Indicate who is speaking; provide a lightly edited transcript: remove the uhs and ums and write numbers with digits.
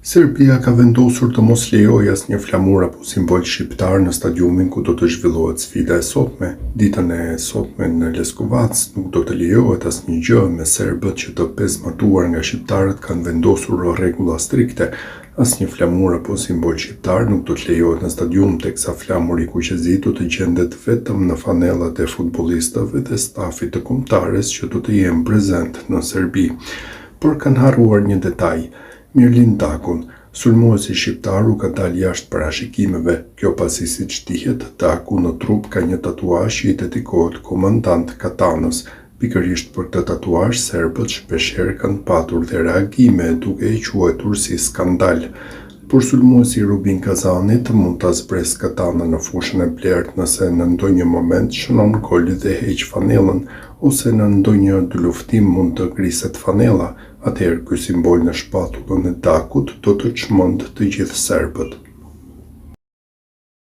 Speaker 1: Serbia ka vendosur të mos lejojë asnjë flamur apo simbol shqiptar në stadiumin ku do të zhvillohet sfida e sotme. Ditën e sotme në Leskovac nuk do të lejohet asnjë gjë me serbët që të pezmatuar nga shqiptarët kanë vendosur rregulla strikte. Asnjë flamur apo simbol shqiptar nuk do të lejohet në stadium, teksa flamuri i kuqezit do të gjendet vetëm në fanellat e futbollistëve dhe stafit të kombëtares që do të jenë prezent në Serbi. Por kanë harruar një detaj. Mirlin Dakun, sulmuesi shqiptar u ka dalë jashtë parashikimeve, kjo pasi siç dihet, Daku në trup ka një tatuazh që i dedikohet komandant Katanës. Pikërisht për këtë tatuazh serbët shpeshherë kanë patur dhe reagime duke i quajtur si skandal. Por sulmuesi Rubin Kazanit mund ta zbresë Katanën në fushën e blerët nëse në ndonjë moment shënon gol dhe heq fanellën, ose në ndonjë luftim mund të griset fanella, atëherë ky simbol në shpatullën e Dakut do të çmend të gjithë serbët.